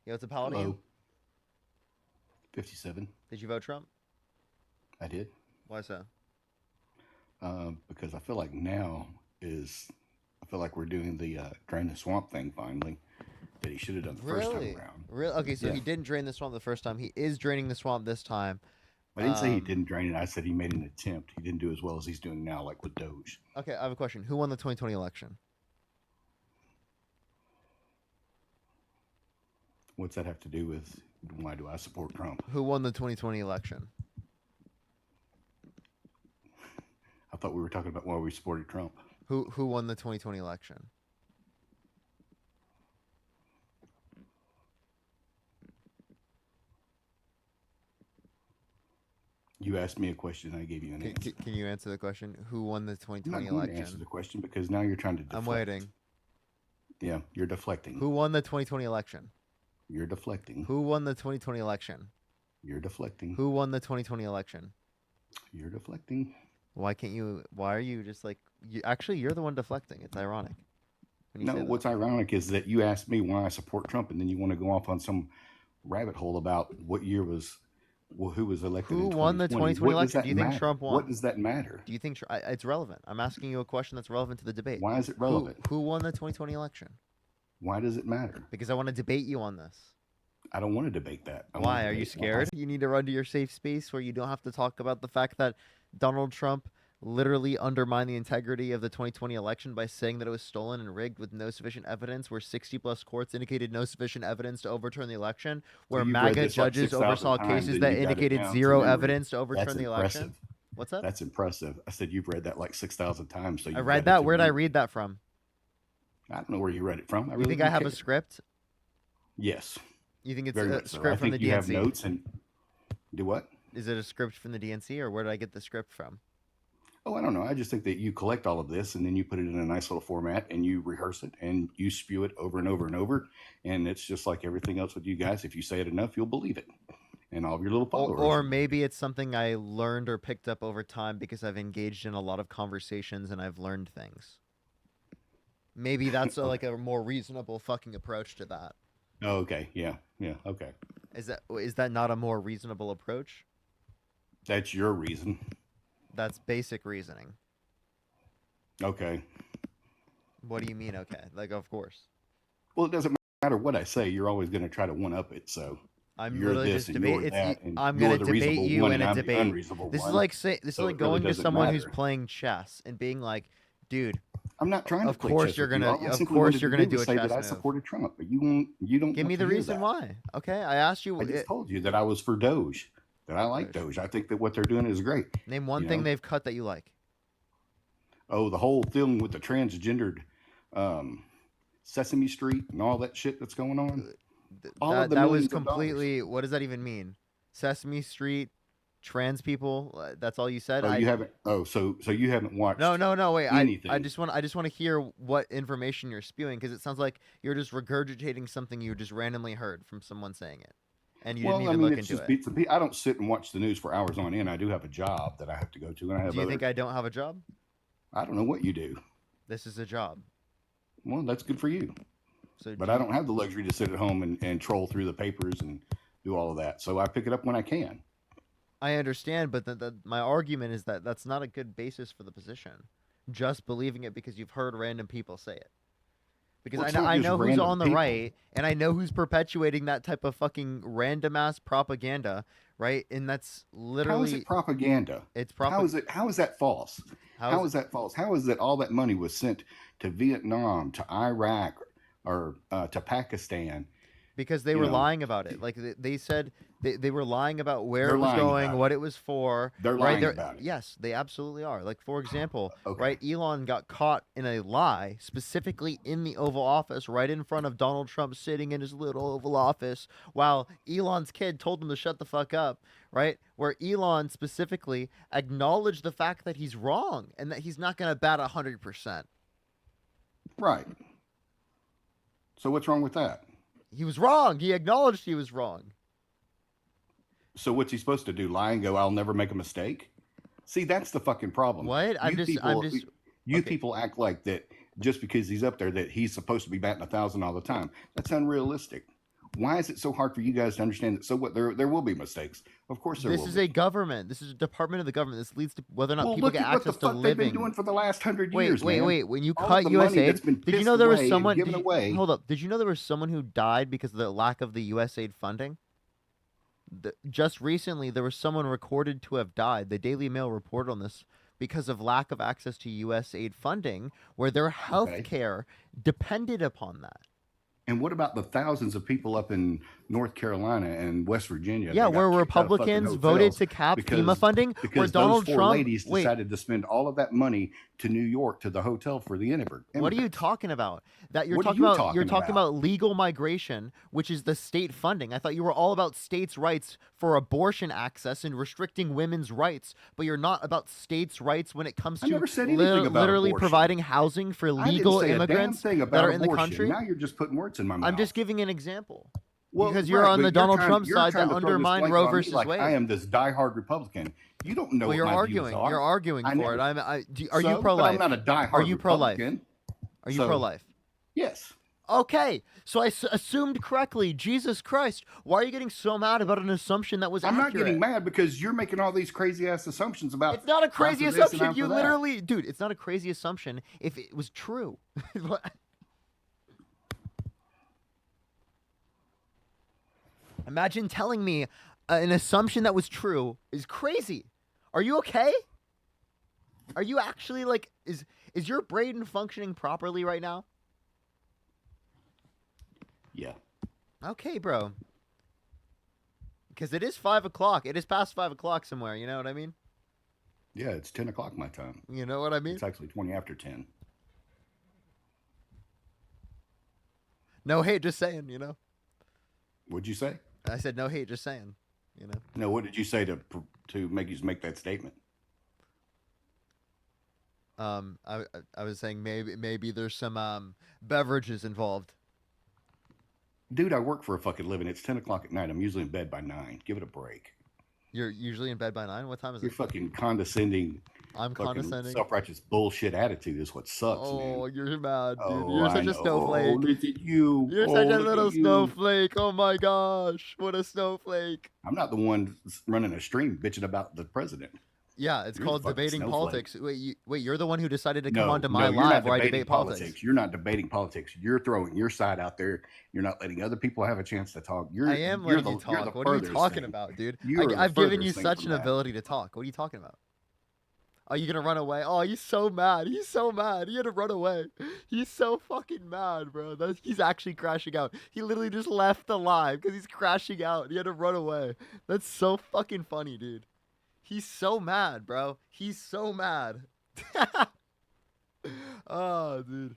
Yo, it's a Paladin. Hello, 57. Did you vote Trump? I did. Why so? Because I feel like now is, I feel like we're doing the drain the swamp thing finally that he should have done the first time Really? around. Really? Okay, so Yeah. he didn't drain the swamp the first time. He is draining the swamp this time. I didn't say he didn't drain it. I said he made an attempt. He didn't do as well as he's doing now, like with Doge. Okay, I have a question. Who won the 2020 election? What's that have to do with why do I support Trump? Who won the 2020 election? I thought we were talking about why we supported Trump. Who won the 2020 election? You asked me a question, I gave you an answer. Can you answer the question? Who won the I'm 2020 not going to answer election? the question because now you're trying to deflect. I'm waiting. Yeah, you're deflecting. Who won the 2020 election? You're deflecting. Who won the 2020 election? You're deflecting. Who won the 2020 election? You're deflecting. Why can't you? Why are you just like? Actually, you're the one deflecting. It's ironic. When you No, say that. what's ironic is that you asked me why I support Trump, and then you want to go off on some rabbit hole about what year was, well, who was elected. Who in won the 2020 What does election? that Do you think matter? Trump won? What does that matter? Do you think it's relevant? I'm asking you a question that's relevant to the debate. Why is it relevant? Who won the 2020 election? Why does it matter? Because I want to debate you on this. I don't want to debate that. Why? Are you scared? You need to run to your safe space where you don't have to talk about the fact that Donald Trump literally undermined the integrity of the 2020 election by saying that it was stolen and rigged with no sufficient evidence, where 60 plus courts indicated no sufficient evidence to overturn the election, where you've read MAGA this like judges 6,000 oversaw times cases and that you got it indicated down to zero memory. evidence to overturn That's the impressive. election. What's that? That's impressive. I said you've read that like 6,000 times. So I read that. Where did I read that from? I don't know where you read it from. You think I have a script? Yes. You think it's Very a much so. I script from think the you DNC? have notes and do what? Is it a script from the DNC, or where did I get the script from? Oh, I don't know. I just think that you collect all of this and then you put it in a nice little format and you rehearse it and you spew it over and over and over. And it's just like everything else with you guys. If you say it enough, you'll believe it. And all of your little followers. Or maybe it's something I learned or picked up over time because I've engaged in a lot of conversations and I've learned things. Maybe that's like a more reasonable fucking approach to that. Oh, okay. Yeah. Yeah. Okay. Is that not a more reasonable approach? That's your reason. That's basic reasoning. Okay. What do you mean? Okay, like of course. Well, it doesn't matter what I say. You're always going to try to one up it. So I'm you're literally this just and you're debate. that, and I'm you're gonna the debate reasonable you one in and a I'm the debate. unreasonable This one. is like So it really going to doesn't someone who's matter. playing chess and being like, dude, I'm not trying to of play course chess you're with you. gonna All I of simply course wanted you're to gonna do do was a say chess that I move. supported Trump, but you won't. You don't. Give want me to the hear reason that. why. Okay, I asked you. I just told you that I was for Doge. That I like Doge. I think that what they're doing is great. Name one You thing know? they've cut that you like. Oh, the whole thing with the transgendered Sesame Street and all that shit that's going on. All of the That was millions of dollars. completely. What does that even mean? Sesame Street, trans people. That's all you said. Oh, you haven't. Oh, so you haven't watched. No. Wait. Anything. I just want to hear what information you're spewing, because it sounds like you're just regurgitating something you just randomly heard from someone saying it, and you didn't even look it's into just it. beats and I don't sit and watch the news for hours on end. I do have a job that I have to go to, and I have. Do you think I don't have a job? I don't know what you do. This is a job. Well, that's good for you. So, But I don't have the luxury to sit at home and troll through the papers and do all of that. So I pick it up when I can. I understand, but my argument is that that's not a good basis for the position. Just believing it because you've heard random people say it. Because I know who's on the right, and I know who's perpetuating that type of fucking random ass propaganda, right? And that's literally. How is it propaganda? It's propaganda. How is that false? How is that false? How is that all that money was sent to Vietnam, to Iraq, or to Pakistan? Because they were lying about it. Like they said, they were lying about where it was going, what it was for. They're lying about it. Yes, they absolutely are. Like, for example, Okay. right? Elon got caught in a lie, specifically in the Oval Office, right in front of Donald Trump sitting in his little Oval Office, while Elon's kid told him to shut the fuck up, right? Where Elon specifically acknowledged the fact that he's wrong and that he's not going to bat 100%. Right. So what's wrong with that? He was wrong. He acknowledged he was wrong. So what's he supposed to do? Lie and go, I'll never make a mistake? See, that's the fucking problem. What? You people act like that just because he's up there that he's supposed to be batting 1,000 all the time. That's unrealistic. Why is it so hard for you guys to understand that? So what? There will be mistakes. Of course there This will is a be. government. This is a department of the government. This leads to whether or not Well, people look get at what the access to fuck they've been living. doing for the last 100 Wait, years, wait, man. wait. When you All of cut the U.S. money that's aid, been did you know pissed there was away and someone? given away. Hold up. Did you know there was someone who died because of the lack of the U.S. aid funding? Just recently, there was someone recorded to have died. The Daily Mail reported on this because of lack of access to U.S. aid funding, where their health Okay. care depended upon that. And what about the thousands of people up in North Carolina and West Virginia Yeah, that where got kicked out of fucking Republicans voted hotels to cap FEMA because funding, where those Donald four Trump. ladies Wait, decided to spend all of that money to New York to the hotel for the what are you immigrants? talking about? That What are you you're talking talking about? about legal migration, which is the state funding. I thought you were all about states' rights for abortion access and restricting women's rights, but you're not about states' rights when it comes I to never said anything about literally abortion. providing housing for I didn't legal say a damn immigrants thing that about are in the abortion. country. Now you're just putting words in my I'm just mouth. giving an example Well, because you're right, on the but Donald Trump you're side trying that to throw this undermined blanket Roe on me versus like I Wade. am this diehard Republican. You don't know Well, what my views are. You're arguing I for it. never. Are you So, but I'm pro-life? not a diehard Are you pro-life? Republican. Are you So, pro-life? yes. Okay, so I assumed correctly. Jesus Christ, why are you getting so mad about an assumption that was I'm not getting accurate? mad because you're making all these crazy ass assumptions about It's not a I'm crazy for this and assumption. I'm You for that. literally, dude, it's not a crazy assumption if it was true. Imagine telling me an assumption that was true is crazy. Are you okay? Are you actually like is your brain functioning properly right now? Yeah. Okay, bro. Because it is 5 o'clock. It is past 5 o'clock somewhere. You know what I mean? Yeah, it's 10 o'clock my time. You know what I mean? It's actually 20 after 10. No hate, just saying. You know. What'd you say? I said no hate, just saying. You know. No, what did you say to make you make that statement? I was saying maybe there's some beverages involved. Dude, I work for a fucking living. It's 10 o'clock at night. I'm usually in bed by 9. Give it a break. You're usually in bed by 9. What time is Your it? fucking condescending, I'm fucking condescending. self-righteous bullshit attitude is what sucks, Oh, man. you're mad, dude. Oh, You're I such a know. snowflake. Look at you. You're Oh, such a look little at you. snowflake. Oh my gosh, what a snowflake. I'm not the one running a stream bitching about the president. Yeah, it's You're the called fucking debating snowflake. politics. Wait, you're the one who decided to come No, onto my no, you're live not where I debating debate politics. You're not debating politics. You're throwing your side out there. You're not letting other people have a chance to talk. I am You're letting you you're talk. the What are you furthest talking thing. about, dude? You are the I've given you furthest thing such from an that. ability to talk. What are you talking about? Are you gonna run away? Oh, he's so mad. He's so mad. He had to run away. He's so fucking mad, bro. He's actually crashing out. He literally just left the live because he's crashing out. He had to run away. That's so fucking funny, dude. He's so mad, bro. He's so mad. Oh, dude.